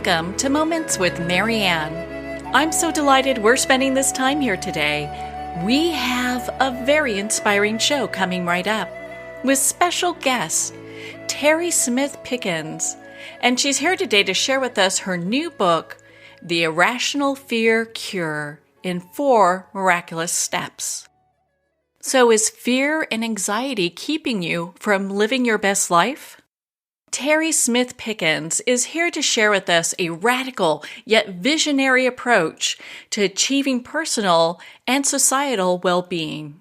Welcome to Moments with Marianne. I'm so delighted we're spending this time here today. We have a very inspiring show coming right up with special guest, Teri Smith Pickens. And she's here today to share with us her new book, The Irrational Fear Cure in Four Miraculous Steps. So is fear and anxiety keeping you from living your best life? Teri Smith Pickens is here to share with us a radical yet visionary approach to achieving personal and societal well-being.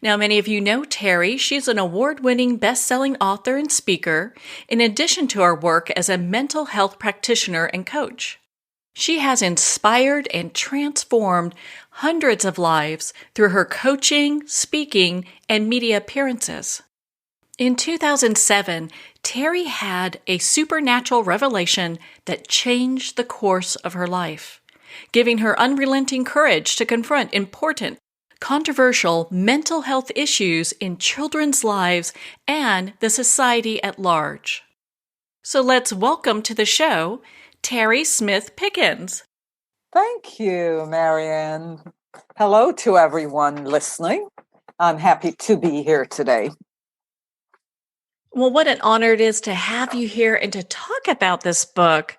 Now, many of you know Teri. She's an award-winning best-selling author and speaker, in addition to her work as a mental health practitioner and coach. She has inspired and transformed hundreds of lives through her coaching, speaking, and media appearances. In 2007, Teri had a supernatural revelation that changed the course of her life, giving her unrelenting courage to confront important, controversial mental health issues in children's lives and the society at large. So let's welcome to the show, Teri Smith Pickens. Thank you, Marianne. Hello to everyone listening. I'm happy to be here today. Well, what an honor it is to have you here and to talk about this book.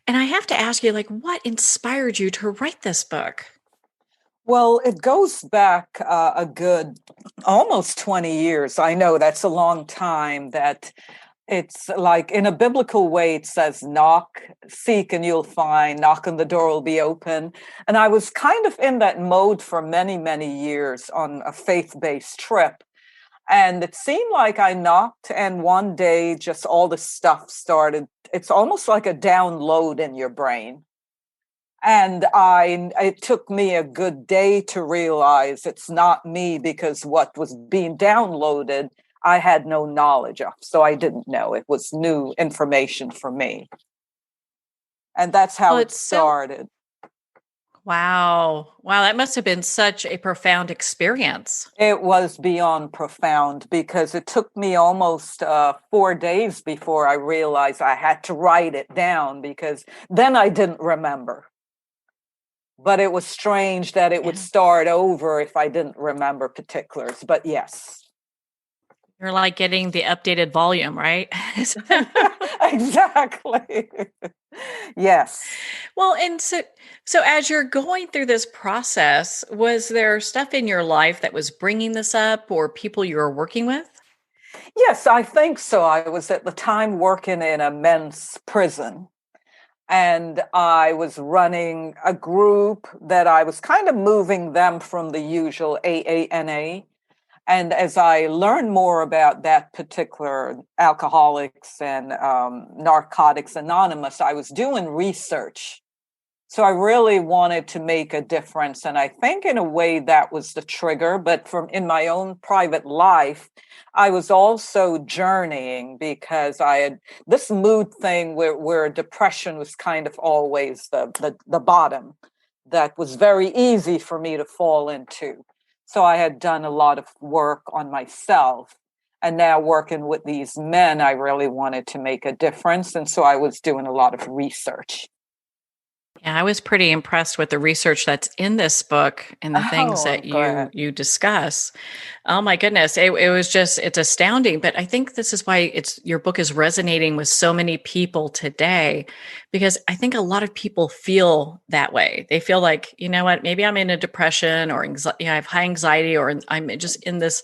And I have to ask you, what inspired you to write this book? Well, it goes back a good almost 20 years. I know that's a long time. That it's like in a biblical way, it says, knock, seek, and you'll find, knock and the door will be open. And I was kind of in that mode for many, many years on a faith-based trip. And it seemed like I knocked, and one day just all the stuff started. It's almost like a download in your brain. And it took me a good day to realize it's not me, because what was being downloaded, I had no knowledge of. So I didn't know. It was new information for me. And that's how it started. Wow, that must have been such a profound experience. It was beyond profound, because it took me almost 4 days before I realized I had to write it down, because then I didn't remember. But it was strange that it would start over if I didn't remember particulars. But yes. You're like getting the updated volume, right? Exactly. Yes. Well, and so as you're going through this process, was there stuff in your life that was bringing this up, or people you were working with? Yes, I think so. I was at the time working in a men's prison, and I was running a group that I was kind of moving them from the usual AANA. And as I learned more about that particular Alcoholics and Narcotics Anonymous, I was doing research. So I really wanted to make a difference. And I think in a way that was the trigger. But in my own private life, I was also journeying, because I had this mood thing where depression was kind of always the bottom that was very easy for me to fall into. So I had done a lot of work on myself, and now working with these men, I really wanted to make a difference. And so I was doing a lot of research. Yeah, I was pretty impressed with the research that's in this book and the things that you discuss. Oh my goodness, it's astounding. But I think this is why your book is resonating with so many people today, because I think a lot of people feel that way. They feel like, you know what, maybe I'm in a depression, or I have high anxiety, or I'm just in this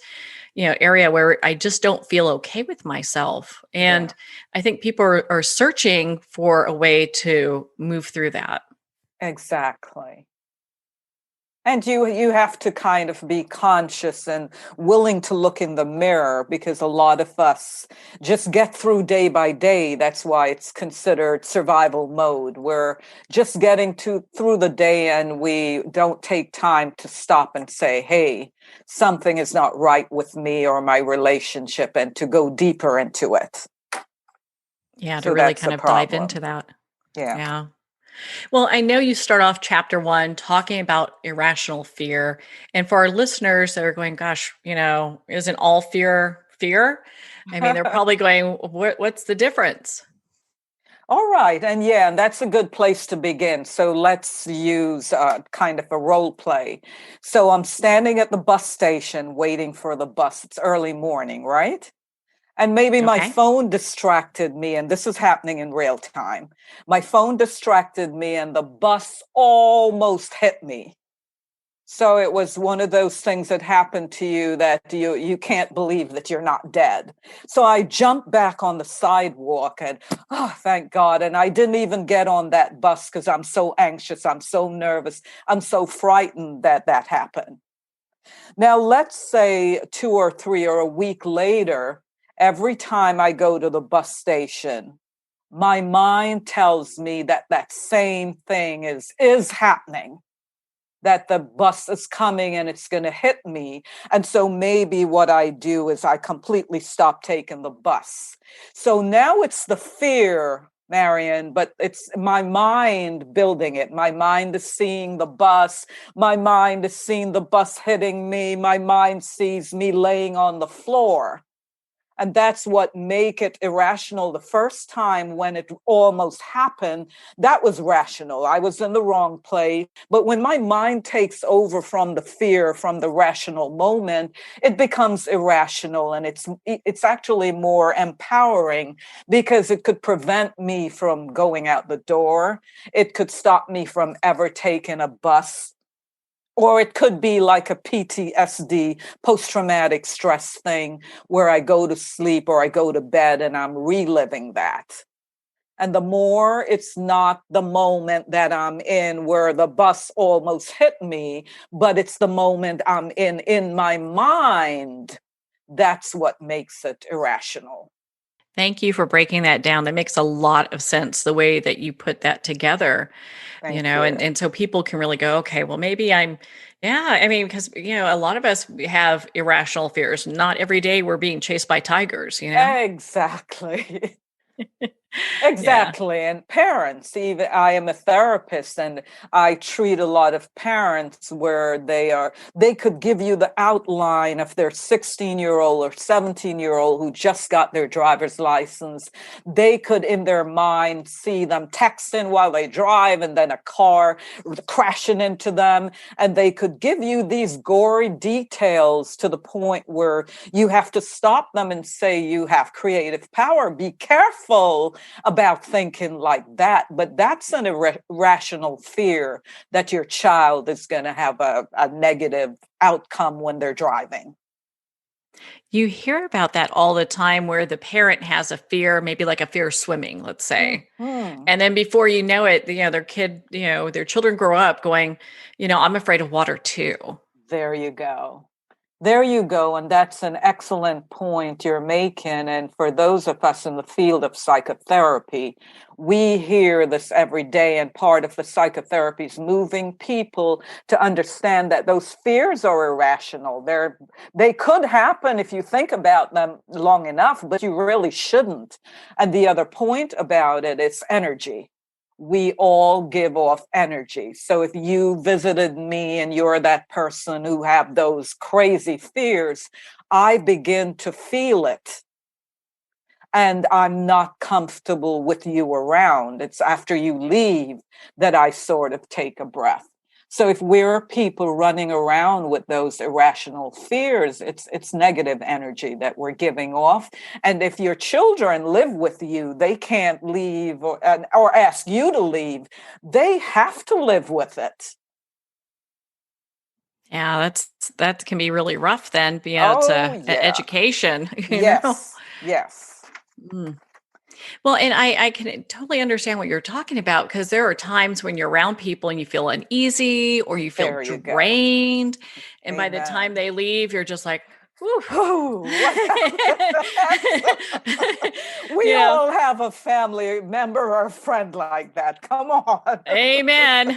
area where I just don't feel okay with myself. And I think people are searching for a way to move through that. Exactly. And you have to kind of be conscious and willing to look in the mirror, because a lot of us just get through day by day. That's why it's considered survival mode. We're just getting through the day, and we don't take time to stop and say, hey, something is not right with me or my relationship, and to go deeper into it. Yeah, to really kind of dive into that. Yeah. Well, I know you start off chapter 1 talking about irrational fear. And for our listeners that are going, gosh, isn't all fear fear? I mean, they're probably going, what's the difference? All right. And that's a good place to begin. So let's use kind of a role play. So I'm standing at the bus station waiting for the bus. It's early morning, right? And maybe my Okay. phone distracted me, and this is happening in real time. My phone distracted me, and the bus almost hit me. So it was one of those things that happened to you that you can't believe that you're not dead. So I jumped back on the sidewalk and oh, thank God. And I didn't even get on that bus because I'm so anxious. I'm so nervous. I'm so frightened that that happened. Now, let's say 2 or 3 or a week later, every time I go to the bus station, my mind tells me that that same thing is happening, that the bus is coming and it's going to hit me. And so maybe what I do is I completely stop taking the bus. So now it's the fear, Marianne, but it's my mind building it. My mind is seeing the bus. My mind is seeing the bus hitting me. My mind sees me laying on the floor. And that's what make it irrational. The first time when it almost happened, that was rational. I was in the wrong place. But when my mind takes over from the fear, from the rational moment, it becomes irrational. And it's actually more empowering because it could prevent me from going out the door. It could stop me from ever taking a bus, or it could be like a PTSD, post-traumatic stress thing, where I go to sleep or I go to bed and I'm reliving that. And the more it's not the moment that I'm in where the bus almost hit me, but it's the moment I'm in my mind, that's what makes it irrational. Thank you for breaking that down. That makes a lot of sense, the way that you put that together, Thank you. and so people can really go, okay, well, maybe yeah, I mean, because, a lot of us have irrational fears. Not every day we're being chased by tigers. Exactly. Yeah. Exactly. And parents, even I am a therapist and I treat a lot of parents where they could give you the outline of their 16-year-old or 17-year-old who just got their driver's license. They could, in their mind, see them texting while they drive and then a car crashing into them. And they could give you these gory details to the point where you have to stop them and say, you have creative power. Be careful about thinking like that. But that's an irrational fear that your child is going to have a negative outcome when they're driving. You hear about that all the time where the parent has a fear, maybe like a fear of swimming, let's say. Hmm. And then before you know it, their children grow up going, I'm afraid of water too. There you go. There you go. And that's an excellent point you're making. And for those of us in the field of psychotherapy, we hear this every day. And part of the psychotherapy is moving people to understand that those fears are irrational. They could happen if you think about them long enough, but you really shouldn't. And the other point about it is energy. We all give off energy. So if you visited me and you're that person who have those crazy fears, I begin to feel it. And I'm not comfortable with you around. It's after you leave that I sort of take a breath. So if we're people running around with those irrational fears, it's negative energy that we're giving off. And if your children live with you, they can't leave or ask you to leave. They have to live with it. Yeah, that can be really rough then. It's Oh, a yeah. education. Yes. Yes. Mm. Well, and I can totally understand what you're talking about, because there are times when you're around people and you feel uneasy or you feel There you go. drained. And by the time Amen. they leave, you're just like, whew. Oh, what we you know, all have a family member or a friend like that. Come on. Amen.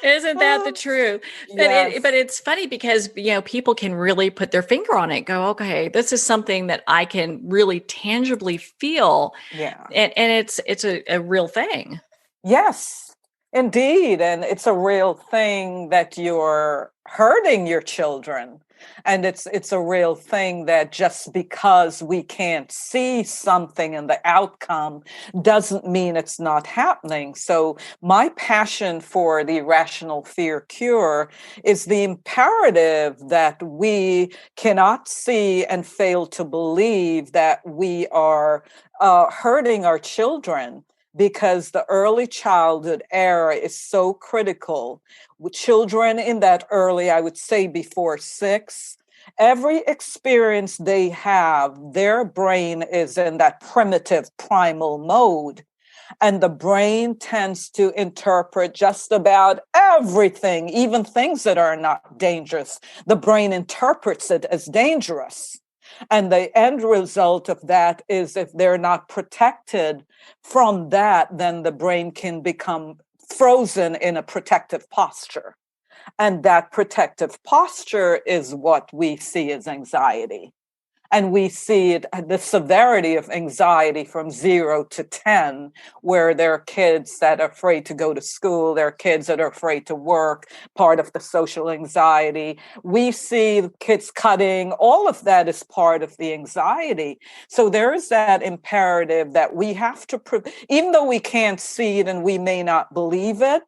Isn't that the truth? But Yes. it's funny because people can really put their finger on it. Go, okay, this is something that I can really tangibly feel, Yeah. and it's a real thing. Yes. Indeed, and it's a real thing that you're hurting your children. And it's a real thing that just because we can't see something in the outcome doesn't mean it's not happening. So my passion for the Irrational Fear Cure is the imperative that we cannot see and fail to believe that we are hurting our children, because the early childhood era is so critical. With children in that early, I would say before 6, every experience they have, their brain is in that primitive primal mode. And the brain tends to interpret just about everything, even things that are not dangerous. The brain interprets it as dangerous. And the end result of that is, if they're not protected from that, then the brain can become frozen in a protective posture. And that protective posture is what we see as anxiety. And we see it, the severity of anxiety from 0 to 10, where there are kids that are afraid to go to school, there are kids that are afraid to work, part of the social anxiety. We see kids cutting, all of that is part of the anxiety. So there is that imperative that we have to, even though we can't see it and we may not believe it,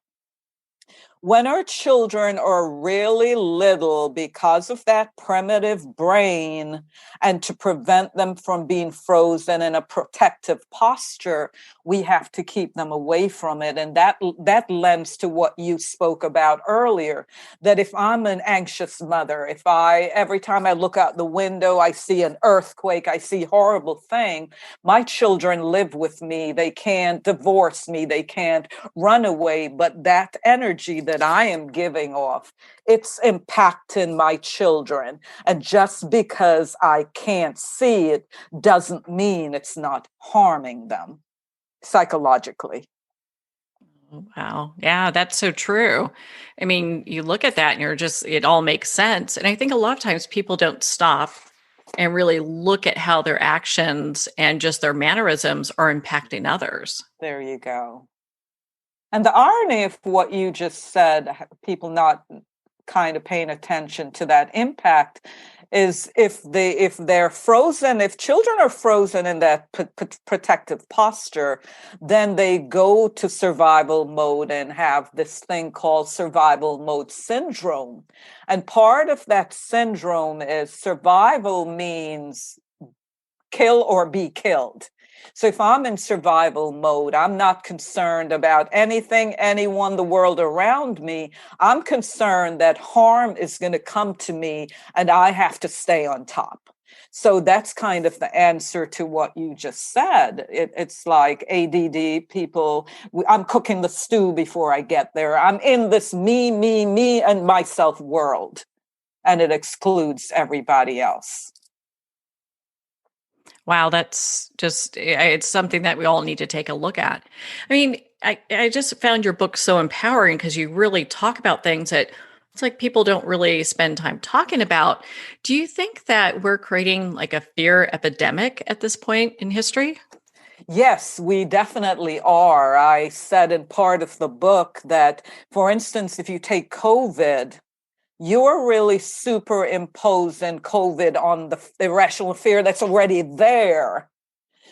when our children are really little, because of that primitive brain, and to prevent them from being frozen in a protective posture, we have to keep them away from it. And that lends to what you spoke about earlier, that if I'm an anxious mother, if every time I look out the window, I see an earthquake, I see horrible thing, my children live with me. They can't divorce me. They can't run away. But that energy that I am giving off, it's impacting my children. And just because I can't see it doesn't mean it's not harming them psychologically. Wow. Yeah, that's so true. I mean, you look at that and it all makes sense. And I think a lot of times people don't stop and really look at how their actions and just their mannerisms are impacting others. There you go. And the irony of what you just said, people not kind of paying attention to that impact, is if they're frozen, if children are frozen in that protective posture, then they go to survival mode and have this thing called survival mode syndrome. And part of that syndrome is survival means kill or be killed. So if I'm in survival mode, I'm not concerned about anything, anyone, the world around me. I'm concerned that harm is going to come to me and I have to stay on top. So that's kind of the answer to what you just said. It's like ADD people, I'm cooking the stew before I get there. I'm in this me, and myself world, and it excludes everybody else. Wow, that's it's something that we all need to take a look at. I mean, I just found your book so empowering because you really talk about things that it's like people don't really spend time talking about. Do you think that we're creating like a fear epidemic at this point in history? Yes, we definitely are. I said in part of the book that, for instance, if you take COVID, you're really superimposing COVID on the irrational fear that's already there.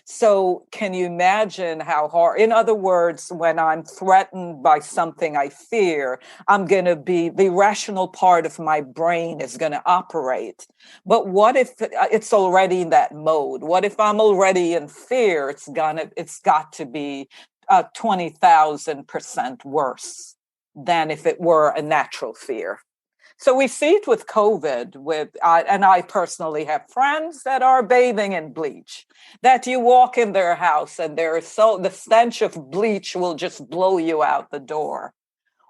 So can you imagine how hard? In other words, when I'm threatened by something I fear, I'm going to be, the rational part of my brain is going to operate. But what if it's already in that mode? What if I'm already in fear? It's got to be 20,000% worse than if it were a natural fear. So we see it with COVID, and I personally have friends that are bathing in bleach, that you walk in their house and the stench of bleach will just blow you out the door.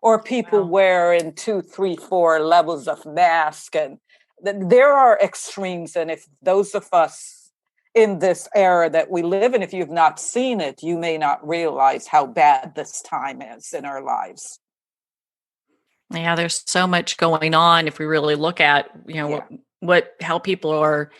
Or people wearing 2, 3, 4 levels of mask. And there are extremes. And if those of us in this era that we live in, if you've not seen it, you may not realize how bad this time is in our lives. Yeah, there's so much going on if we really look at, how people are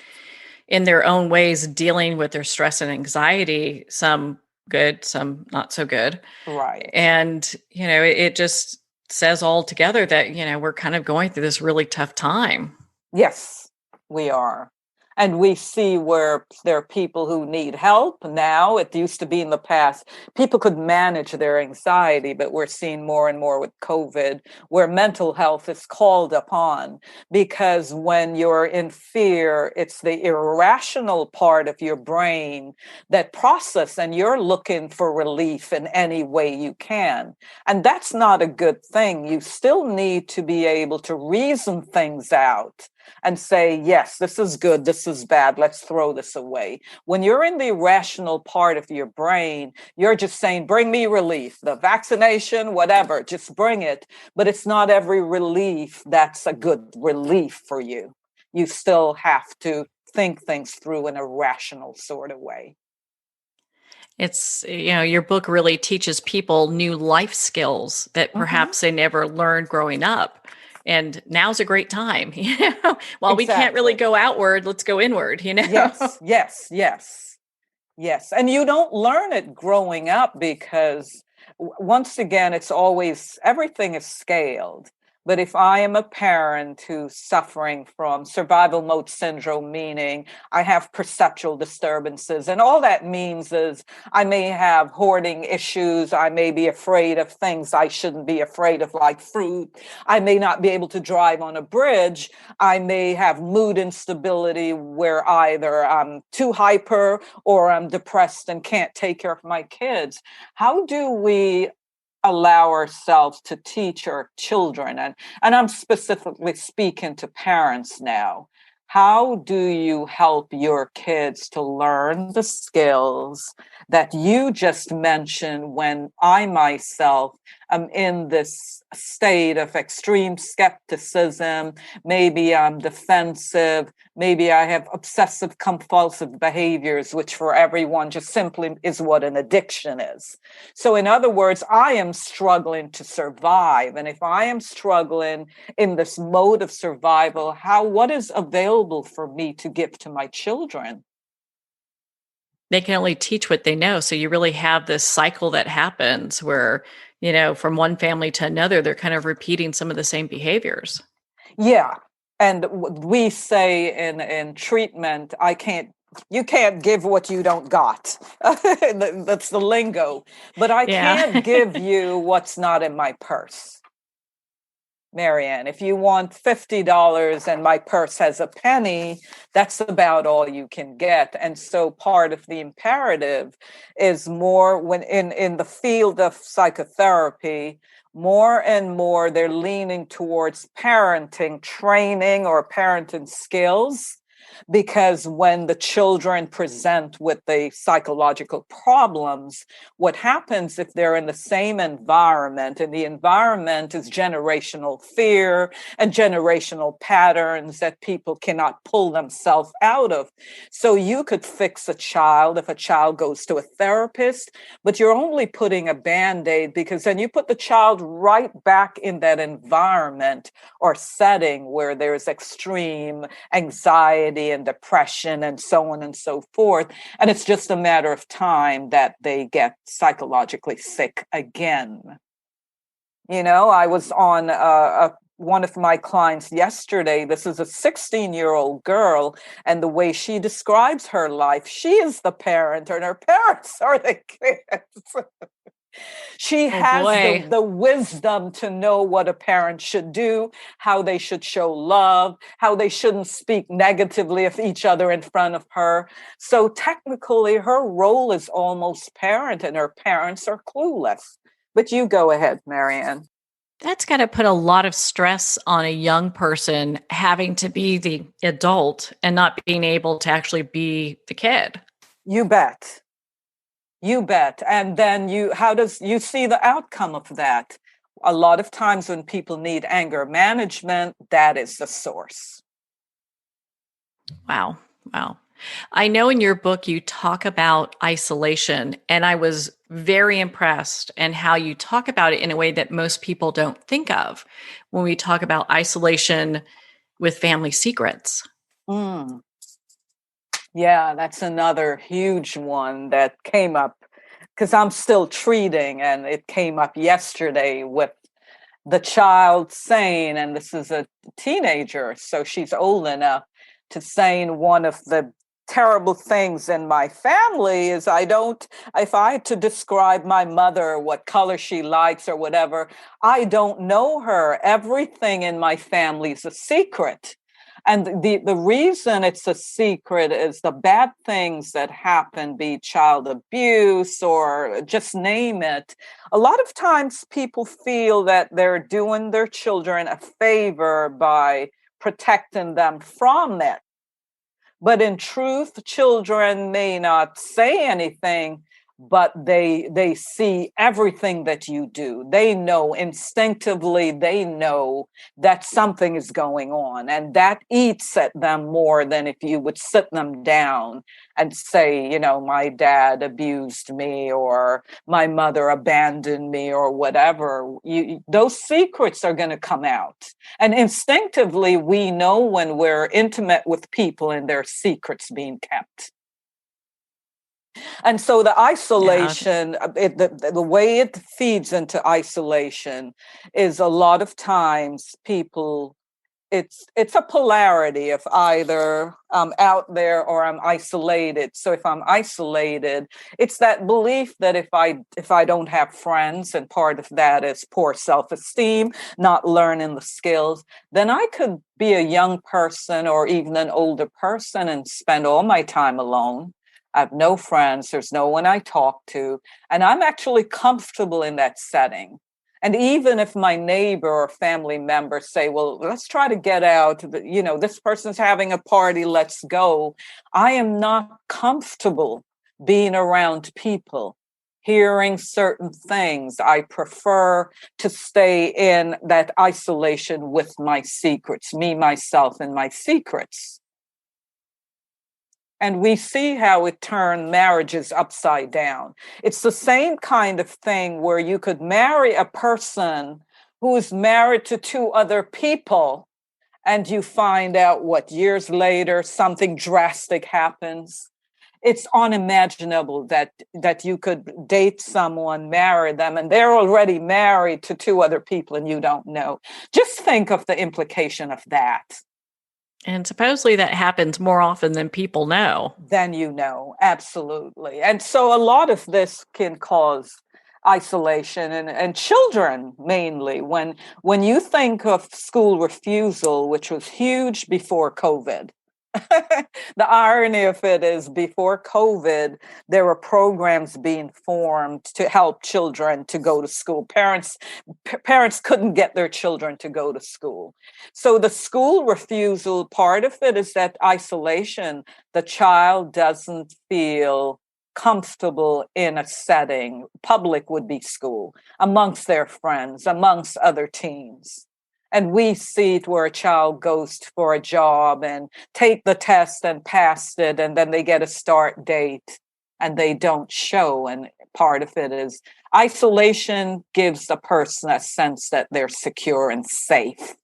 in their own ways dealing with their stress and anxiety. Some good, some not so good. Right. And, it just says all together that, we're kind of going through this really tough time. Yes, we are. And we see where there are people who need help now. It used to be in the past, people could manage their anxiety, but we're seeing more and more with COVID where mental health is called upon. Because when you're in fear, it's the irrational part of your brain that process, and you're looking for relief in any way you can. And that's not a good thing. You still need to be able to reason things out and say, yes, this is good, this is bad, let's throw this away. When you're in the irrational part of your brain, you're just saying, bring me relief, the vaccination, whatever, just bring it. But it's not every relief that's a good relief for you. You still have to think things through in a rational sort of way. It's, your book really teaches people new life skills that Mm-hmm. perhaps they never learned growing up. And now's a great time. While we can't really Exactly. go outward, let's go inward. Yes, yes, yes. Yes, and you don't learn it growing up because once again, it's always everything is scaled. But if I am a parent who's suffering from survival mode syndrome, meaning I have perceptual disturbances, and all that means is I may have hoarding issues, I may be afraid of things I shouldn't be afraid of, like fruit, I may not be able to drive on a bridge, I may have mood instability where either I'm too hyper or I'm depressed and can't take care of my kids. How do we allow ourselves to teach our children? And I'm specifically speaking to parents now. How do you help your kids to learn the skills that you just mentioned when I myself am in this state of extreme skepticism? Maybe I'm defensive. Maybe I have obsessive compulsive behaviors, which for everyone just simply is what an addiction is. So, in other words, I am struggling to survive. And if I am struggling in this mode of survival, what is available for me to give to my children? They can only teach what they know. So you really have this cycle that happens where, from one family to another, they're kind of repeating some of the same behaviors. Yeah. And we say in treatment, you can't give what you don't got. That's the lingo. But I Yeah. can't give you what's not in my purse. Marianne, if you want $50 and my purse has a penny, that's about all you can get. And so part of the imperative is more when in the field of psychotherapy, more and more they're leaning towards parenting training or parenting skills. Because when the children present with the psychological problems, what happens if they're in the same environment, and the environment is generational fear and generational patterns that people cannot pull themselves out of. So you could fix a child if a child goes to a therapist, but you're only putting a Band-Aid, because then you put the child right back in that environment or setting where there's extreme anxiety and depression and so on and so forth. And it's just a matter of time that they get psychologically sick again. I was on one of my clients yesterday. This is a 16-year-old girl, and the way she describes her life, she is the parent and her parents are the kids. She Oh has boy. the wisdom to know what a parent should do, how they should show love, how they shouldn't speak negatively of each other in front of her. So technically, her role is almost parent, and her parents are clueless. But you go ahead, Marianne. That's got to put a lot of stress on a young person having to be the adult and not being able to actually be the kid. You bet. You bet. And then how does you see the outcome of that? A lot of times when people need anger management, that is the source. Wow. Wow. I know in your book you talk about isolation, and I was very impressed and how you talk about it in a way that most people don't think of when we talk about isolation with family secrets. Mm. Yeah, that's another huge one that came up because I'm still treating, and it came up yesterday with the child saying, and this is a teenager, so she's old enough to saying one of the terrible things in my family is if I had to describe my mother, what color she likes or whatever, I don't know her. Everything in my family is a secret. And the reason it's a secret is the bad things that happen, be child abuse or just name it. A lot of times people feel that they're doing their children a favor by protecting them from it. But in truth, children may not say anything, but they see everything that you do. They know instinctively, they know that something is going on, and that eats at them more than if you would sit them down and say, my dad abused me or my mother abandoned me or whatever. Those secrets are going to come out. And instinctively, we know when we're intimate with people and their secrets being kept. And so the isolation, the way it feeds into isolation is a lot of times people, it's a polarity of either I'm out there or I'm isolated. So if I'm isolated, it's that belief that if I don't have friends, and part of that is poor self-esteem, not learning the skills, then I could be a young person or even an older person and spend all my time alone. I have no friends. There's no one I talk to. And I'm actually comfortable in that setting. And even if my neighbor or family member say, well, let's try to get out, this person's having a party, let's go. I am not comfortable being around people, hearing certain things. I prefer to stay in that isolation with my secrets, me, myself, and my secrets. And we see how it turned marriages upside down. It's the same kind of thing where you could marry a person who is married to two other people, and you find out years later, something drastic happens. It's unimaginable that you could date someone, marry them, and they're already married to two other people and you don't know. Just think of the implication of that. And supposedly that happens more often than people know. Than you know, absolutely. And so a lot of this can cause isolation and children mainly. When you think of school refusal, which was huge before COVID, the irony of it is before COVID, there were programs being formed to help children to go to school. Parents couldn't get their children to go to school. So the school refusal, part of it is that isolation. The child doesn't feel comfortable in a setting. Public would be school, amongst their friends, amongst other teens. And we see it where a child goes for a job and take the test and passed it, and then they get a start date and they don't show. And part of it is isolation gives a person a sense that they're secure and safe.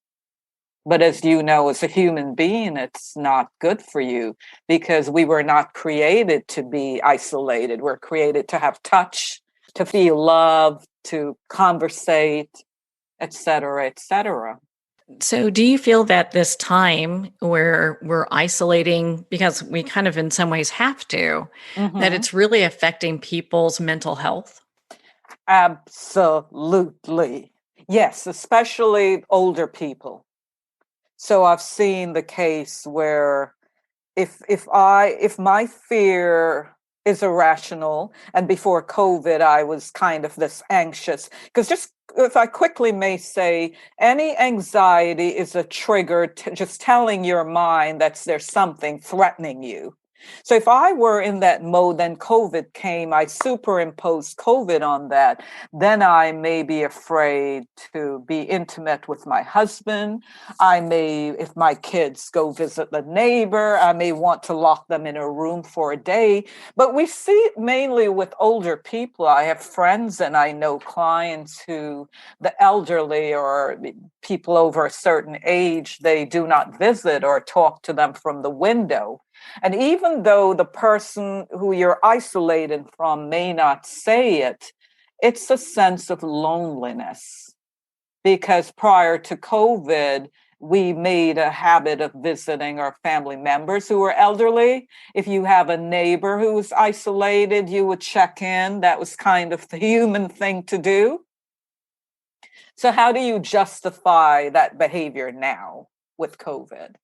But as you know, as a human being, it's not good for you because we were not created to be isolated. We're created to have touch, to feel love, to conversate, et cetera, et cetera. So do you feel that this time where we're isolating, because we kind of in some ways have to, that it's really affecting people's mental health? Absolutely. Yes, especially older people. So I've seen the case where if my fear is irrational, and before COVID, I was kind of this anxious, because just if I quickly may say, any anxiety is a trigger, just telling your mind that there's something threatening you. So if I were in that mode, then COVID came, I superimposed COVID on that, then I may be afraid to be intimate with my husband. I may, if my kids go visit the neighbor, I may want to lock them in a room for a day. But we see it mainly with older people. I have friends and I know clients who, the elderly or people over a certain age, they do not visit or talk to them from the window. And even though the person who you're isolated from may not say it, it's a sense of loneliness. Because prior to COVID, we made a habit of visiting our family members who were elderly. If you have a neighbor who was isolated, you would check in. That was kind of the human thing to do. So how do you justify that behavior now with COVID?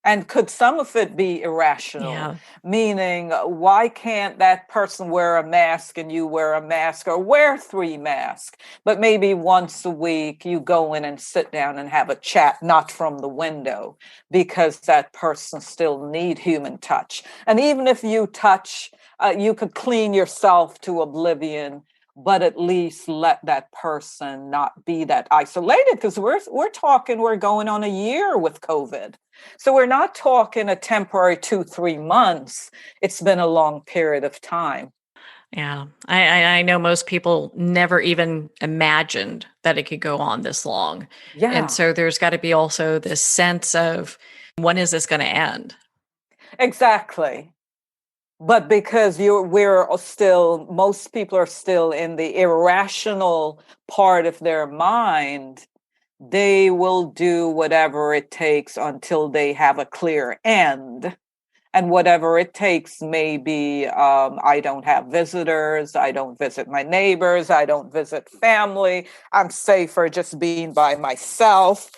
And could some of it be irrational? Yeah. Meaning, why can't that person wear a mask and you wear a mask, or wear 3 masks? But maybe once a week you go in and sit down and have a chat, not from the window, because that person still need human touch. And even if you touch, you could clean yourself to oblivion, but at least let that person not be that isolated, because we're going on a year with COVID. So we're not talking a temporary 2-3 months. It's been a long period of time. Yeah. I know most people never even imagined that it could go on this long. Yeah, And so there's got to be also this sense of, when is this going to end? exactly. But because most people are still in the irrational part of their mind, they will do whatever it takes until they have a clear end. And whatever it takes, maybe I don't have visitors, I don't visit my neighbors, I don't visit family, I'm safer just being by myself,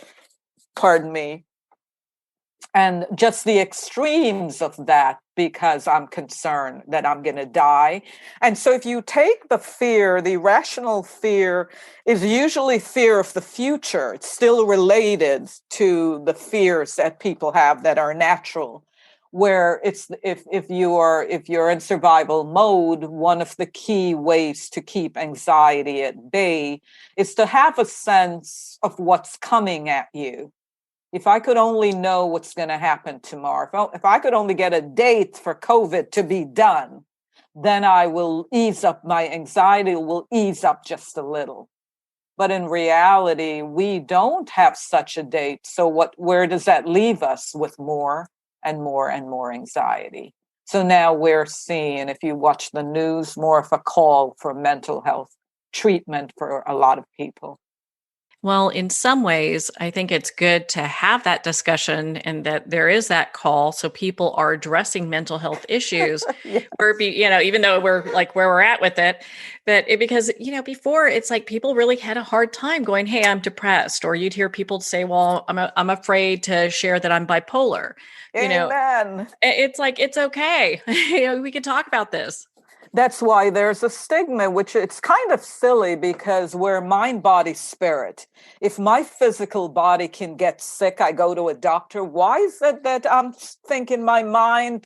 pardon me. And just the extremes of that, because I'm concerned that I'm going to die. And so if you take the fear, the irrational fear is usually fear of the future. It's still related to the fears that people have that are natural, where it's if you're in survival mode, one of the key ways to keep anxiety at bay is to have a sense of what's coming at you. If I could only know what's going to happen tomorrow, if I could only get a date for COVID to be done, then I will ease up, my anxiety will ease up just a little. But in reality, we don't have such a date. So where does that leave us? With more and more and more anxiety. So now we're seeing, if you watch the news, more of a call for mental health treatment for a lot of people. Well, in some ways, I think it's good to have that discussion and that there is that call so people are addressing mental health issues. Yes. Even though we're like where we're at with it, because before it's like people really had a hard time going, "Hey, I'm depressed," or you'd hear people say, "Well, I'm afraid to share that I'm bipolar." Amen. It's like, it's okay. We can talk about this. That's why there's a stigma, which it's kind of silly because we're mind, body, spirit. If my physical body can get sick, I go to a doctor. Why is it that I'm thinking my mind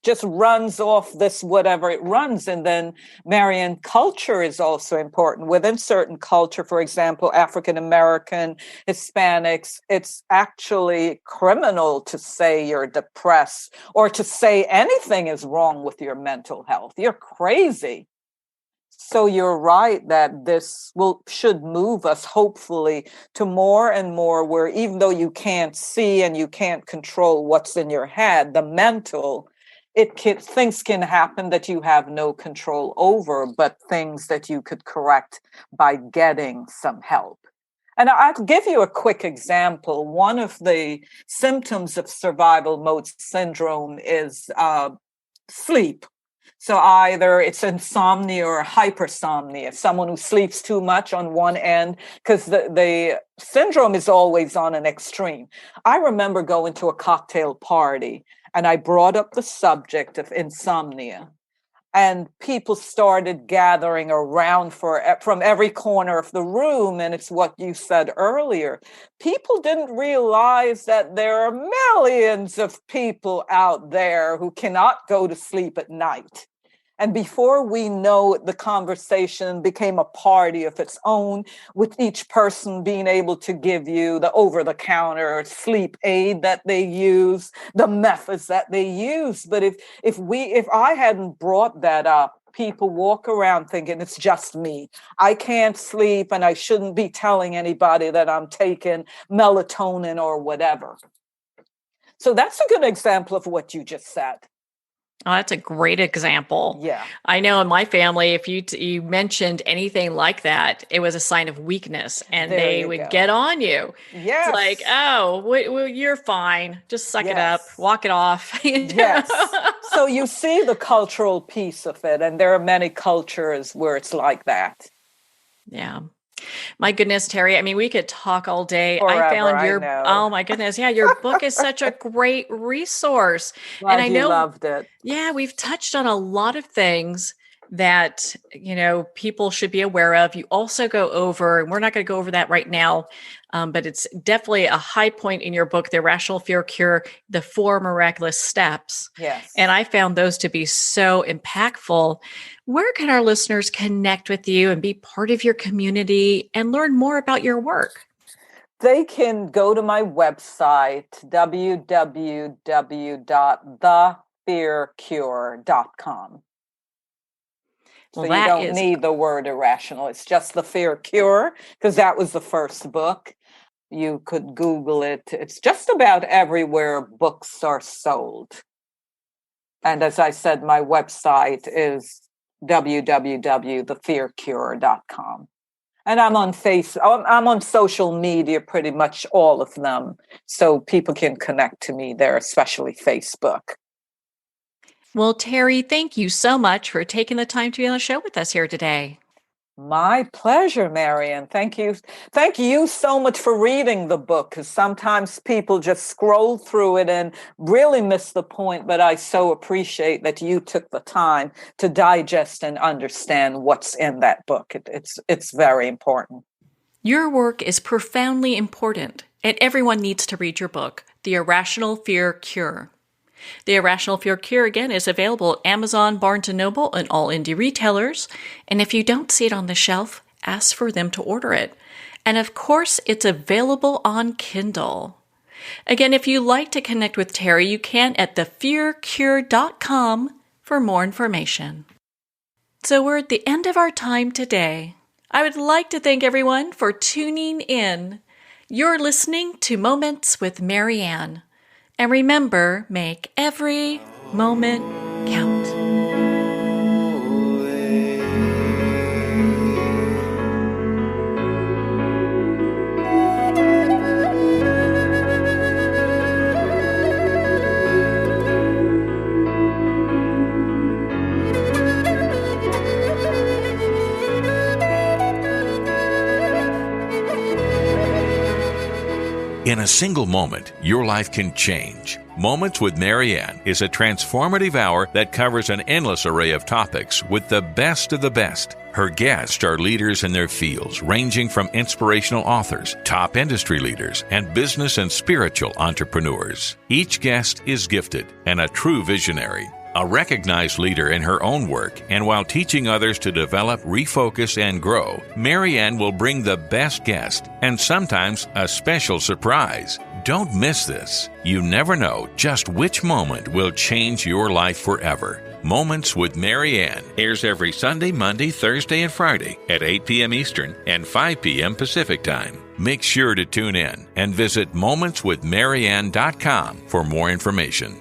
just runs off this, whatever it runs? And then, Marianne, culture is also important. Within certain culture, for example, African American, Hispanics, it's actually criminal to say you're depressed or to say anything is wrong with your mental health. You're crazy. So you're right that this should move us, hopefully, to more and more where, even though you can't see and you can't control what's in your head, the mental, things can happen that you have no control over, but things that you could correct by getting some help. And I'll give you a quick example. One of the symptoms of survival mode syndrome is sleep. So either it's insomnia or hypersomnia, someone who sleeps too much on one end, because the syndrome is always on an extreme. I remember going to a cocktail party and I brought up the subject of insomnia. And people started gathering around from every corner of the room. And it's what you said earlier. People didn't realize that there are millions of people out there who cannot go to sleep at night. And before we know it, the conversation became a party of its own, with each person being able to give you the over-the-counter sleep aid that they use, the methods that they use. But if I hadn't brought that up, people walk around thinking it's just me. I can't sleep and I shouldn't be telling anybody that I'm taking melatonin or whatever. So that's a good example of what you just said. Oh, that's a great example. Yeah. I know in my family, if you mentioned anything like that, it was a sign of weakness, and There they you would go. get on you. Yes. It's like, oh, well, you're fine. Just suck it up, walk it off. Yes. So you see the cultural piece of it, and there are many cultures where it's like that. Yeah. My goodness, Teri. I mean, we could talk all day. Forever, I found I your, know. oh my goodness. Yeah, your book is such a great resource. Glad and I you know, loved it. Yeah, we've touched on a lot of things that, people should be aware of. You also go over, and we're not going to go over that right now, but it's definitely a high point in your book, The Irrational Fear Cure, the Four Miraculous Steps. Yes. And I found those to be so impactful. Where can our listeners connect with you and be part of your community and learn more about your work? They can go to my website, www.thefearcure.com. So you don't need the word irrational. It's just The Fear Cure, because that was the first book. You could Google it. It's just about everywhere books are sold. And as I said, my website is www.thefearcure.com. And I'm on I'm on social media, pretty much all of them. So people can connect to me there, especially Facebook. Well, Teri, thank you so much for taking the time to be on the show with us here today. My pleasure, Marianne. Thank you. Thank you so much for reading the book, because sometimes people just scroll through it and really miss the point. But I so appreciate that you took the time to digest and understand what's in that book. It's very important. Your work is profoundly important, and everyone needs to read your book, The Irrational Fear Cure. The Irrational Fear Cure, again, is available at Amazon, Barnes & Noble, and all indie retailers. And if you don't see it on the shelf, ask for them to order it. And of course, it's available on Kindle. Again, if you'd like to connect with Teri, you can at thefearcure.com for more information. So we're at the end of our time today. I would like to thank everyone for tuning in. You're listening to Moments with Marianne. And remember, make every moment count. In a single moment, your life can change. Moments with Marianne is a transformative hour that covers an endless array of topics with the best of the best. Her guests are leaders in their fields, ranging from inspirational authors, top industry leaders, and business and spiritual entrepreneurs. Each guest is gifted and a true visionary, a recognized leader in her own work, and while teaching others to develop, refocus, and grow, Marianne will bring the best guest and sometimes a special surprise. Don't miss this. You never know just which moment will change your life forever. Moments with Marianne airs every Sunday, Monday, Thursday, and Friday at 8 p.m. Eastern and 5 p.m. Pacific Time. Make sure to tune in and visit momentswithmarianne.com for more information.